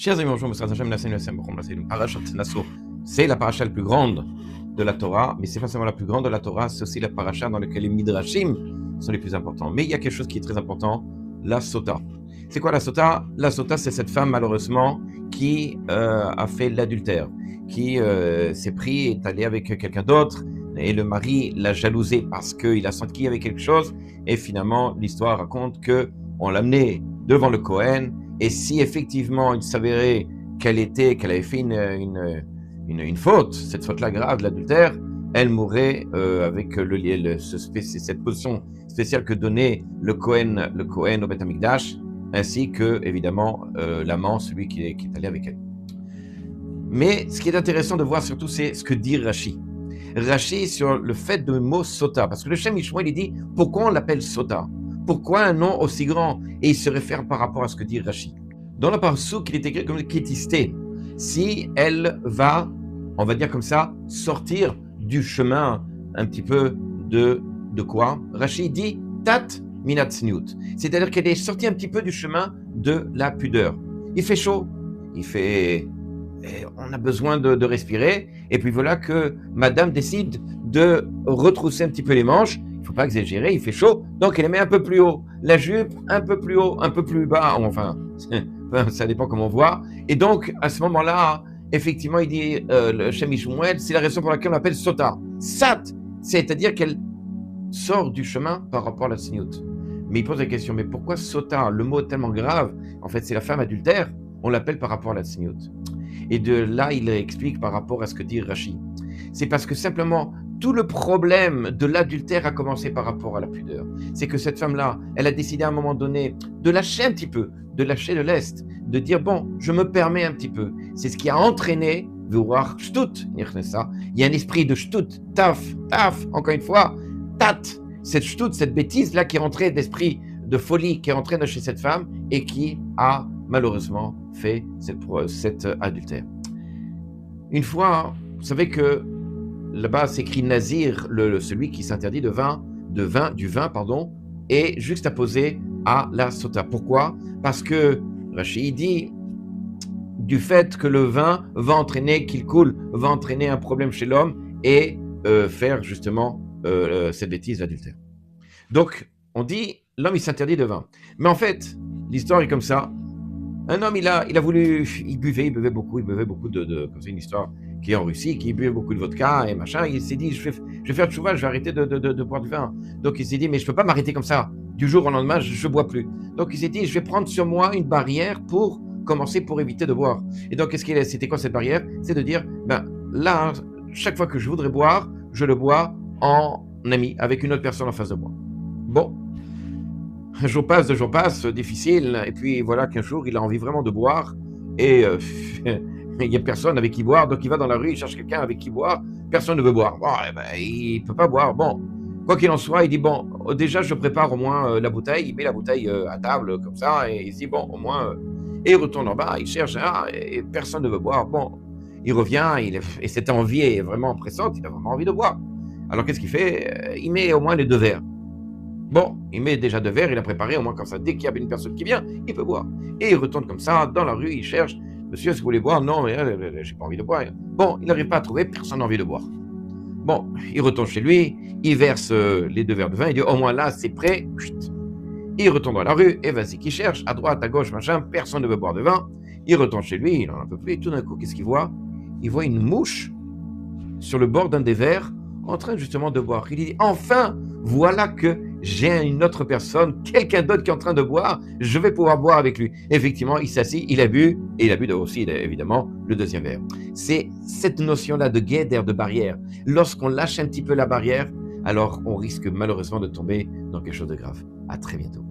Chers amis, bonjour, Parashat Naso, c'est la paracha la plus grande de la Torah, mais c'est pas seulement la plus grande de la Torah, c'est aussi la paracha dans laquelle les midrashim sont les plus importants. Mais il y a quelque chose qui est très important, la sota. C'est quoi la sota? La sota, c'est cette femme, malheureusement, qui a fait l'adultère, qui s'est pris, est allé avec quelqu'un d'autre, et le mari l'a jalousé parce qu'il a senti qu'il y avait quelque chose, et finalement, l'histoire raconte qu'on l'a amené devant le Kohen. Et si effectivement il s'avérait qu'elle avait fait une faute, cette faute-là grave de l'adultère, elle mourrait avec cette position spéciale que donnait le Kohen au Beth Amikdash, ainsi que évidemment l'amant, celui qui est allé avec elle. Mais ce qui est intéressant de voir surtout, c'est ce que dit Rashi. Rashi sur le fait de mot sota, parce que le Shem Mishmoel, il dit pourquoi on l'appelle sota. Pourquoi un nom aussi grand? Et il se réfère par rapport à ce que dit Rashi. Dans la parsouk, il est écrit comme kétisté. Si elle va, on va dire comme ça, sortir du chemin un petit peu de quoi? Rashi dit tat minatzniut. C'est-à-dire qu'elle est sortie un petit peu du chemin de la pudeur. Il fait chaud, on a besoin de respirer. Et puis voilà que madame décide de retrousser un petit peu les manches. Il ne faut pas exagérer, il fait chaud, donc elle les met un peu plus haut. La jupe, un peu plus haut, un peu plus bas, enfin, ça dépend comment on voit. Et donc, à ce moment-là, effectivement, il dit, le Shem Mishmoel, c'est la raison pour laquelle on l'appelle Sota. Sat, c'est-à-dire qu'elle sort du chemin par rapport à la Tsniout. Mais il pose la question, mais pourquoi Sota? Le mot est tellement grave. En fait, c'est la femme adultère, on l'appelle par rapport à la Tsniout. Et de là, il explique par rapport à ce que dit Rashi. C'est parce que simplement, tout le problème de l'adultère a commencé par rapport à la pudeur. C'est que cette femme-là, elle a décidé à un moment donné de lâcher un petit peu, de lâcher de l'Est, de dire, bon, je me permets un petit peu. C'est ce qui a entraîné, voir shtut, il y a un esprit de shtut, taf, encore une fois, tat, cette shtut, cette bêtise-là qui est rentrée d'esprit de folie, qui est rentrée chez cette femme et qui a malheureusement fait cet adultère. Une fois, vous savez que là-bas, c'est écrit Nazir, celui qui s'interdit du vin, est juxtaposé à la sota. Pourquoi? Parce que Rashi dit, du fait que le vin va entraîner, qu'il coule, va entraîner un problème chez l'homme et faire justement cette bêtise d'adultère. Donc, on dit, l'homme, il s'interdit de vin. Mais en fait, l'histoire est comme ça. Un homme, il a voulu, il buvait beaucoup comme c'est une histoire qui est en Russie, qui buvait beaucoup de vodka et machin. Il s'est dit, je vais faire tchouva, je vais arrêter de boire du vin. Donc il s'est dit, mais je peux pas m'arrêter comme ça. Du jour au lendemain, je bois plus. Donc il s'est dit, je vais prendre sur moi une barrière pour commencer, pour éviter de boire. Et donc c'était quoi cette barrière? C'est de dire, ben là, chaque fois que je voudrais boire, je le bois en ami, avec une autre personne en face de moi. Bon. Un jour passe, 2 jours passent, difficile, et puis voilà qu'un jour, il a envie vraiment de boire, et il n'y a personne avec qui boire, donc il va dans la rue, il cherche quelqu'un avec qui boire, personne ne veut boire. Bon, il ne peut pas boire. Bon, quoi qu'il en soit, il dit, bon, déjà, je prépare au moins la bouteille, il met la bouteille à table, comme ça, et il dit, bon, au moins, et il retourne en bas, il cherche, et personne ne veut boire. Bon, il revient, et cette envie est vraiment pressante, il a vraiment envie de boire. Alors qu'est-ce qu'il fait? Il met au moins les 2 verres. Bon, il met déjà 2 verres, il a préparé, au moins comme ça, dès qu'il y a une personne qui vient, il peut boire. Et il retourne comme ça, dans la rue, il cherche, monsieur, est-ce que vous voulez boire? Non, mais j'ai pas envie de boire. Bon, il n'arrive pas à trouver, personne n'a envie de boire. Bon, il retourne chez lui, il verse les 2 verres de vin, il dit, au moins là, c'est prêt. Il retourne dans la rue, et vas-y, qu'il cherche, à droite, à gauche, machin, personne ne veut boire de vin. Il retourne chez lui, il en a un peu plus, et tout d'un coup, qu'est-ce qu'il voit? Il voit une mouche sur le bord d'un des verres, en train justement de boire. Il dit, enfin, voilà que j'ai une autre personne, quelqu'un d'autre qui est en train de boire, je vais pouvoir boire avec lui. Effectivement, il s'assit, il a bu, et il a bu aussi, évidemment, le 2e verre. C'est cette notion-là de guéder, de barrière. Lorsqu'on lâche un petit peu la barrière, alors on risque malheureusement de tomber dans quelque chose de grave. À très bientôt.